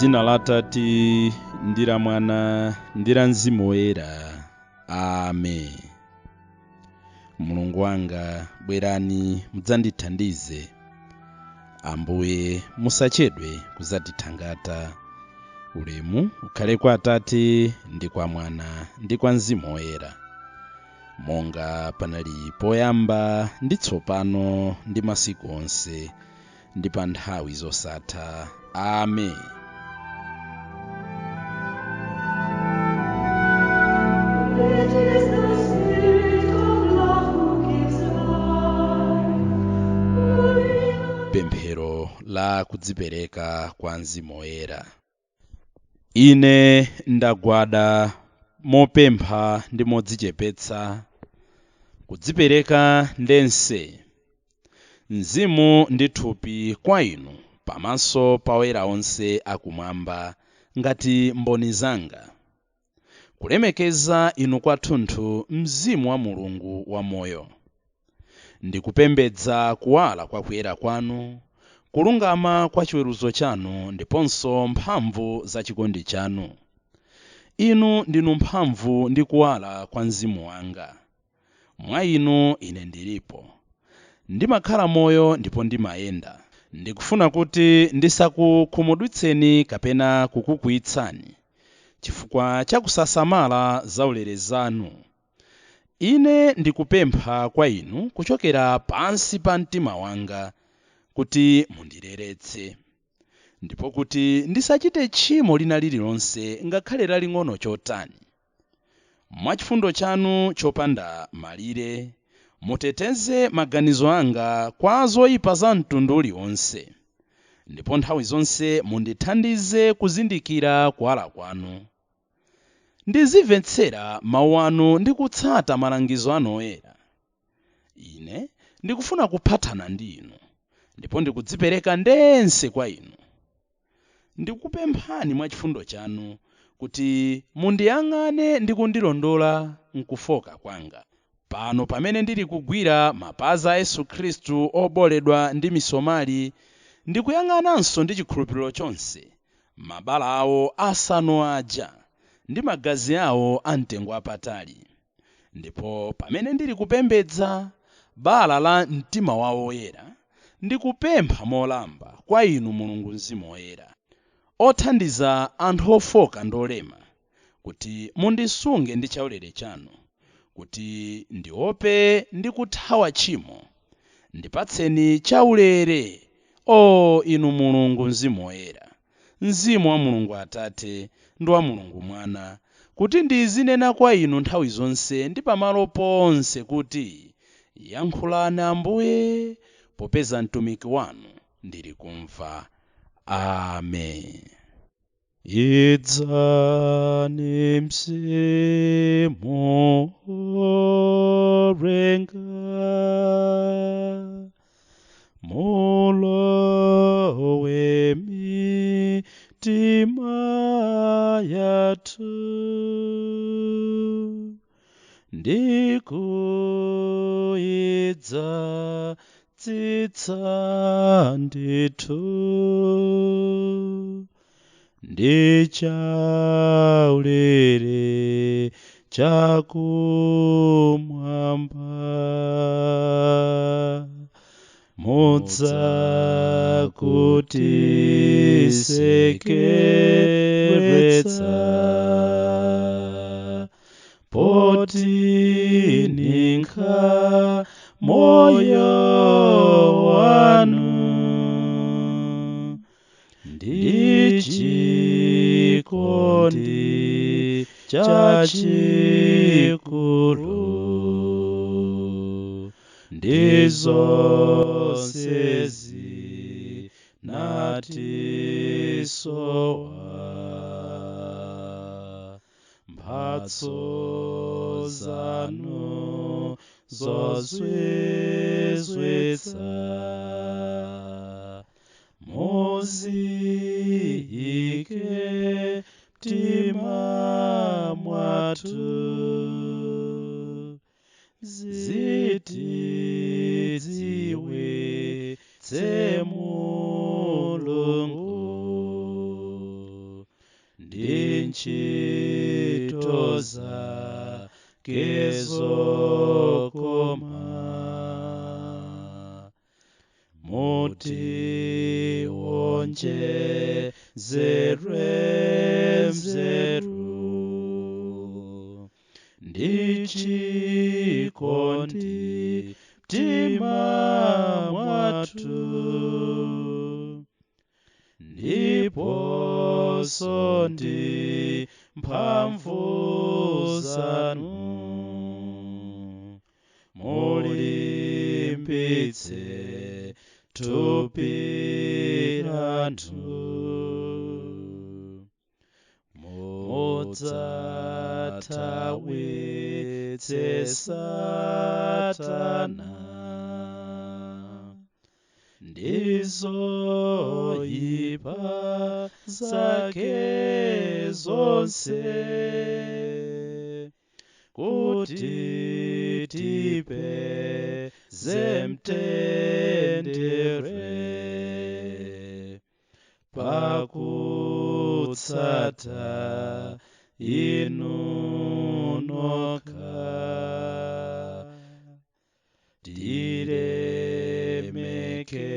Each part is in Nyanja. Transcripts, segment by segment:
M'dzina la Atate ndi la Mwana ndi la Mzimu Woyera. Amen. Mulungu wanga, bwerani mudzandithandize. Ambuye musachedwe kudzatithangata. Ulemu ukhale kwa Atate ndi kwa Mwana ndi kwa Mzimu Woyera, monga panali poyamba ndi tsopano ndi masiku onse ndi pa nthawi zosatha. Amen. Pemphero la kudzipereka kwa Mzimu Woyera. Ine ndagwada mopempha ndi modzichepetsa, kudzipereka ndense, mzimu ndi thupi kwa inu pamaso pa oyera onse akumwamba ngati mboni zanga, kulemekeza inu kwathunthu Mzimu wa Mulungu wamoyo, ndikupembedza kuwala kwa kuyera kwanu, kulungama kwa chiweruzo chanu ndiponso mphamvu za chikondi chanu. Inu ndinu mphamvu ndi kuwala kwa mzimu wanga. Mwa inu ine ndilipo, ndimakhala moyo ndipo ndimayenda. Ndikufuna kuti ndisakukhumudwitseni kapena kukukwiyitsani chifukwa cha kusasamala zaulere zanu. Ine ndikupempha kwa inu kuchokera pansi pa mtima wanga kuti mundireretse, ndipo kuti ndisachite tchimo lina lililonse ngakhale laling'ono chotani. Mwachifundo chanu chopanda malire, muteteze maganizo anga kwa zoyipa za mtundu uliwonse, ndipo nthawi zonse mundithandize kuzindikira kuwala kwanu. Ndizimvetsera mawu anu ndi kutsata malangizo anu oyera. Ine ndikufuna kuphatana ndi inu, ndipo ndikudzipereka ndense kwa inu. Ndikupemphani mwa chifundo chanu kuti mundiyang'ane ndi kundilondola mkufoka kwanga, pano pamene ndili kugwira mapazi a Yesu Khristu oboledwa ndi misomali, ndikuyang'ananso ndi chikhulupiriro chonse mabala awo asanu aja ndi magazi awo amtengo wapatali. Ndipo pamene ndili kupembedza bala la mtima wawo woyera, ndikupempha molamba kwa inu Mulungu Mzimu Woyera, othandiza anthu ofoka ndi olema, kuti mundisunge ndi chaulere chanu, kuti ndiope ndi kuthawa tchimo. Ndipatseni chaulere, o inu Mulungu Mzimu Woyera, Mzimu wa Mulungu Atate ndi wa Mulungu Mwana, kuti ndizinena kwa inu nthawi zonse ndi pamalo ponse kuti, yankhulani Ambuye, popeza mtumiki wanu ndili kumva. Amen. Idzani mzimu olenga, mulowe mitima yathu, ndikuyidza tsitsa ndithu, ndi chaulere chakumwamba, mudzakutisikeretsa, poti ninga moyo wanu ndi chikondi chachikulu, ndi zonsezi natisowa, mphatso zanu zozizwitsa, muziyike mtima mwathu, zitidziwitse Mulungu. kezokoma. Muti onje nzeru ndichikondi mtima mwathu, ndiponso ndi mphamvu zanu mulimbitse thupi lathu, mudzathawitse Satana ndi zoyipa zake zonse, kuti tipeze mtendere pakutsata inu nokha.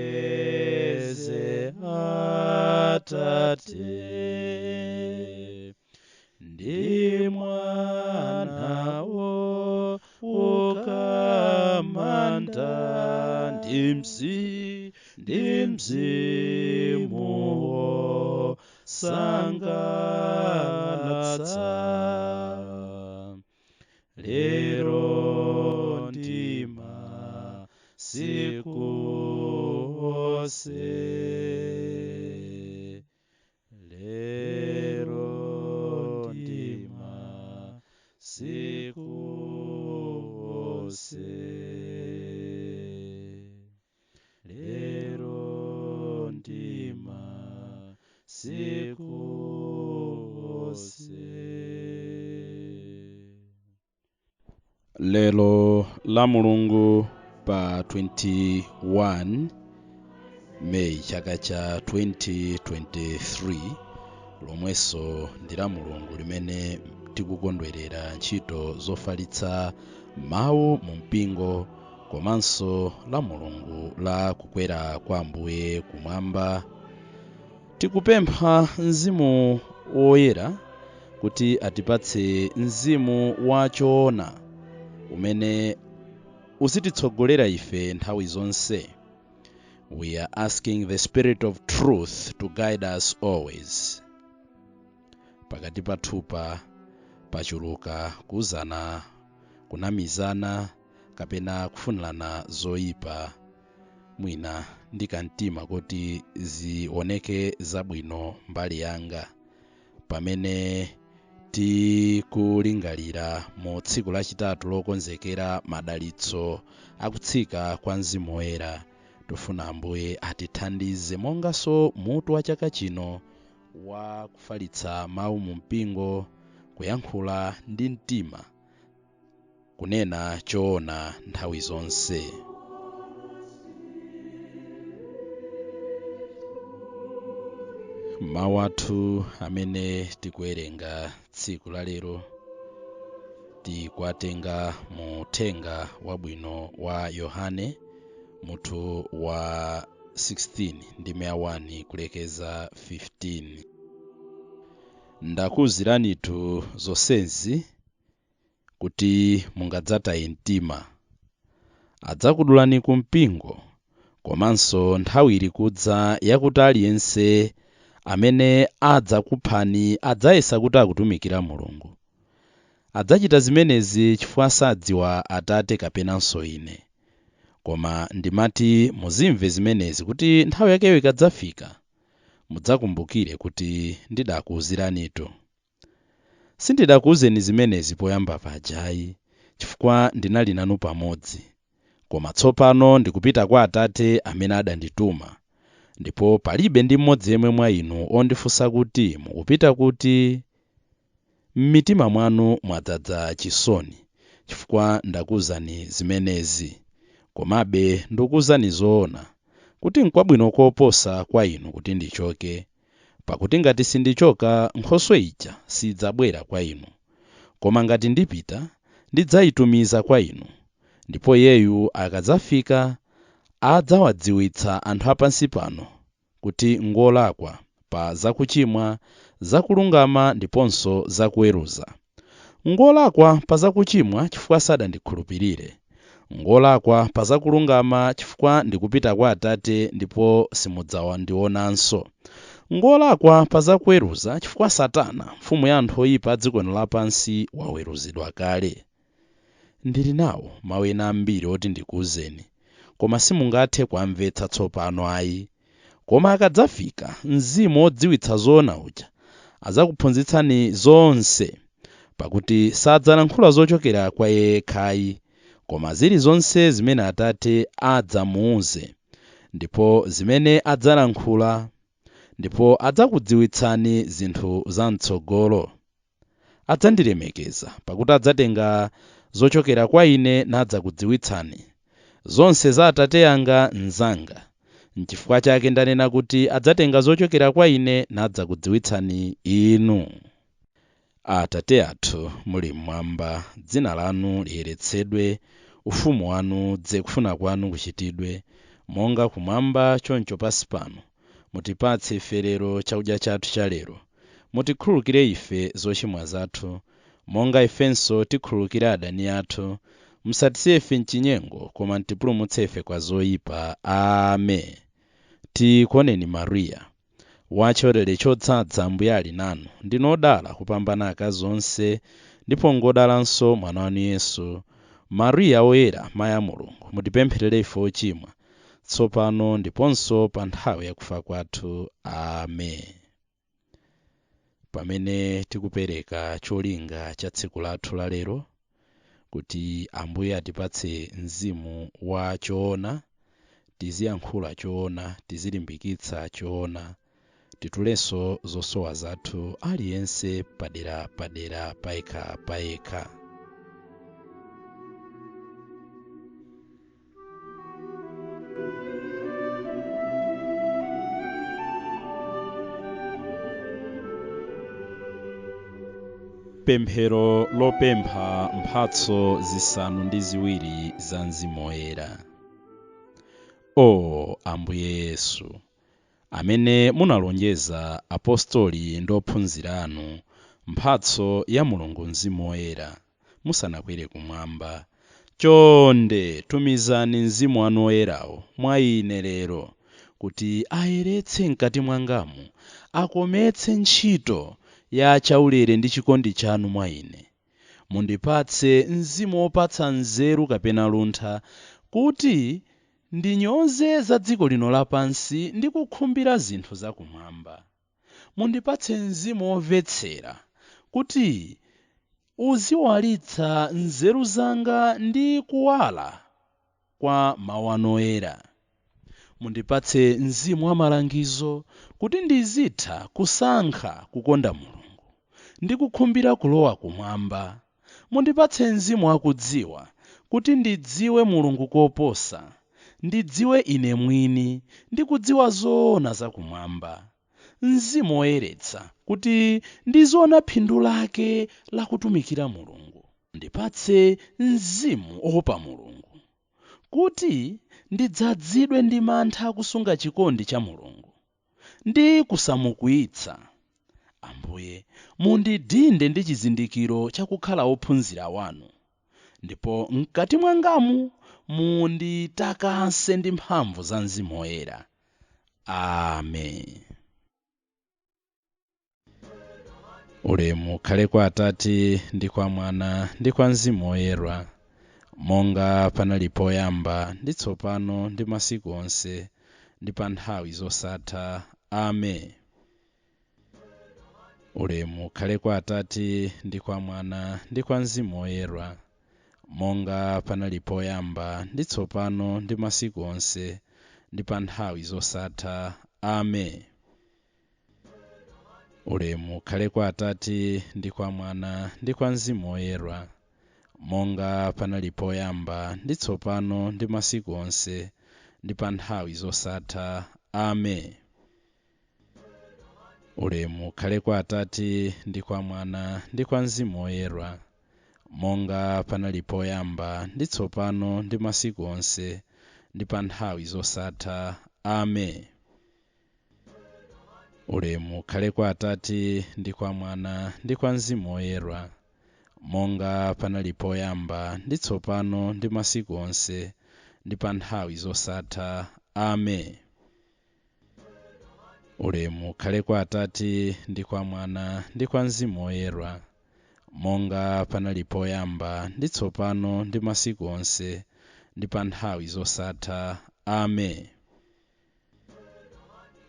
Tilemekeze Atate ndi Mwanawo ukamanda ndi Mzimuwo sangalatsa. Lero ndi masiku onse, lero ndi masiku onse, lero ndi masiku onse. Lelo la Mulungu pa 21 Mei chaka cha 2023, lomweso ndi la Mulungu limene tikukondwerera ntchito zofalitsa mawu mu mpingo, komanso la Mulungu la kukwera kwa Ambuye kumwamba. Tikupempha Mzimu woyera kuti atipatse mzimu wachoona umene uzititsogolera ife nthawi zonse. We are asking the Spirit of Truth to guide us always. Pakati pathupa pachuluka kuzana, kunamizana, kapena kufunirana zoyipa, mwina ndi kamtima kuti zioneke zabwino mbali yanga, pamene tikulingalira mu tsiku lachitatu lokonzekera madalitso akutsika kwa Mzimu Woyera. Tufuna Ambuye atithandize monganso mutu wa chaka chino wa kufalitsa mawu mu mpingo, kuyankhula ndi mtima, kunena choona nthawi zonse. Mawu athu amene tikuwerenga tsiku la lero tikwatenga mu uthenga wabwino wa Yohane mutu wa 16 ndi 1 kulekeza 15. Ndakuwuziranitu zonsezi kuti mungadzataye mtima. Adzakudulani ku mpingo, komanso nthawi ili kudza yakuti aliyense amene adzakuphani adzayesa kuti akutumikira Mulungu. Adzachita zimenezi chifukwa sadziwa Atate kapenanso Ine. Koma ndimati muzimve zimenezi kuti nthawi yakeyo ikadzafika mudzakumbukire kuti ndidakuwuziranitu. Sindidakuwuzeni zimenezi poyamba pajayi, chifukwa ndinali nanu pamodzi. Koma tsopano ndikupita kwa Atate amene adandituma, ndipo palibe ndi mmodzi yemwe mwa inu ondifunsa kuti mukupita kuti. M'mitima mwanu mwadzaza chisoni chifukwa ndakuwuzani zimenezi. Komabe ndikuwuzani zoona kuti n'kwabwino koposa kwa inu kuti ndichoke, pakuti ngati sindichoka Nkhoswe ija sidzabwera kwa inu. Koma ngati ndipita ndidzayitumiza kwa inu, ndipo iyeyu akadzafika adzawadziwitsa anthu apansi pano kuti ngolakwa pa zakuchimwa, zakulungama ndiponso zakuweruza. Ngolakwa pa zakuchimwa chifukwa sadandikhulupirire, ngolakwa pa zakulungama chifukwa ndikupita kwa Atate ndipo simudzawandionanso, ngolakwa pa zakuweruza chifukwa Satana, mfumu ya anthu oyipa a dziko lapansi, waweruzidwa kale. Ndili nawo mawu ena ambiri oti ndikuwuzeni, koma simungathe kuamvetsa tsopano ayi. Koma akadzafika Mzimu wodziwitsa zoona uja, adzakuphunzitsani zonse, pakuti sadzalankhula zochokera kwa iye yekhayi, koma zilizonse zimene Atate adzamuuze, ndipo zimene adzalankhula, ndipo adzakudziwitsani zinthu zam'tsogolo. Adzandilemekeza, pakuti adzatenga zochokera kwa ine nadzakudziwitsani. Zonse za Atate anga nzanga, n'chifukwa chake ndanena kuti adzatenga zochokera kwa ine nadzakudziwitsani inu. Atate athu muli mmwamba, dzina lanu liyeretsedwe, ufumu wanu udze, kufuna kwanu kuchitidwe, monga kumwamba choncho pansi pano. Mutipatse ife lero chakudya chathu cha lero. Mutikhululukire ife zochimwa zathu, monga ifenso tikhululukira adani athu. Musatisiye ife mchinyengo, koma mutipulumutse ife kwa zoyipa. Amen. Tikuoneni Mariya, wachisomo chodzaza, Ambuye ali nanu, ndinu odala kupambana akazi onse, ndipo ngodalanso mwana wanu Yesu. Mariya woyera, mayi a Mulungu, mutipempherere ife ochimwa, tsopano ndiponso pa nthawi yakufa kwathu. Amen. Pamene tikupereka cholinga cha tsiku lathu la lero, kuti Ambuye atipatse mzimu wa choona, tiziyankhula choona, tizilimbikitsa choona, titulenso zosowa zathu aliyense padera payekha. Pemphero lopempha mphatso zisanu ndi ziwiri za Mzimu Woyera. O Ambuye Yesu, amene munalonjeza apostoli ndi ophunzira anu mphatso ya Mulungu Mzimu Woyera musanakwere kumwamba, chonde tumizani Mzimu wanu Woyerawo mwa ine lero, kuti ayeretse mkati mwangamu, akometse ntchito ya chaulere ndi chikondi chanu mwa ine. Mundipatse mzimu wopatsa nzeru kapena luntha, kuti ndinyoze za dziko lino lapansi ndi kukhumbira zinthu zakumwamba. Mundipatse mzimu womvetsera, kuti uziwalitsa nzeru zanga ndi kuwala kwa mawu anu oyera. Mundipatse mzimu wa malangizo, kuti ndizitha kusankha kukonda Mulungu ndi kukhumbira kulowa kumwamba. Mundipatse mzimu wakudziwa, kuti ndidziwe Mulungu koposa, ndidziwe ine mwini ndi kudziwa zoona zakumwamba. Mzimu woyeretsa, kuti ndiziona phindu lake la kutumikira Mulungu. Ndipatse mzimu oopa Mulungu, kuti ndidzazidwe ndi mantha akusunga chikondi cha Mulungu ndi kusamukwiyitsa. Ambuye, mundidinde ndi chizindikiro chakukhala ophunzira wanu, ndipo mkati mwangamu munditakase ndi mphamvu za Mzimu Woyera. Amen. Ulemu ukhale kwa Atate ndi kwa Mwana ndi kwa Mzimu Woyera, monga panali poyamba ndi tsopano ndi masiku onse ndi pa nthawi zosatha. Amen. Ulemu ukhale kwa Atate ndi kwa Mwana ndi kwa Mzimu Woyera, monga panali poyamba ndi tsopano ndi masiku onse ndi pa nthawi zosatha. Amen. Ulemu ukhale kwa Atate ndi kwa Mwana ndi kwa Mzimu Woyera, monga panali poyamba ndi tsopano ndi masiku onse ndi pa nthawi zosatha. Amen. Ulemu ukhale kwa Atate ndi kwa Mwana ndi kwa Mzimu Woyera, monga panali poyamba ndi tsopano ndi masiku onse ndi pa nthawi zosatha. Amen. Ulemu ukhale kwa Atate ndi kwa Mwana ndi kwa Mzimu Woyera, monga panali poyamba ndi tsopano ndi masiku onse ndi pa nthawi zosatha. Amen. Ulemu ukhale kwa Atate ndi kwa Mwana ndi kwa Mzimu Woyera, monga panali poyamba ndi tsopano ndi masiku onse ndi pa nthawi zosatha. Amen.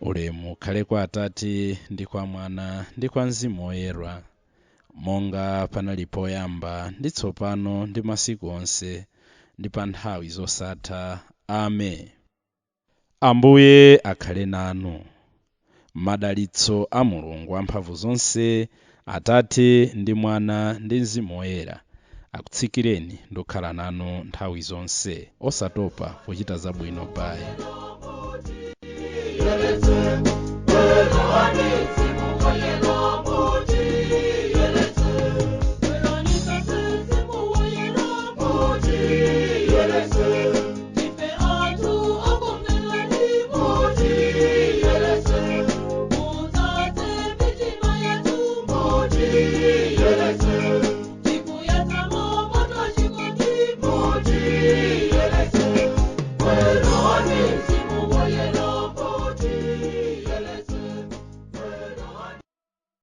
Ulemu ukhale kwa Atate ndi kwa Mwana ndi kwa Mzimu Woyera, monga panali poyamba ndi tsopano ndi masiku onse ndi pa nthawi zosatha. Amen. Ambuye akhale nanu. Madalitso a Mulungu wamphamvu zonse, Atate ndi Mwana ndi Mzimu Woyera akutsikireni ndi kukhala nanu nthawi zonse, osatopa kuchita zabwino bayi.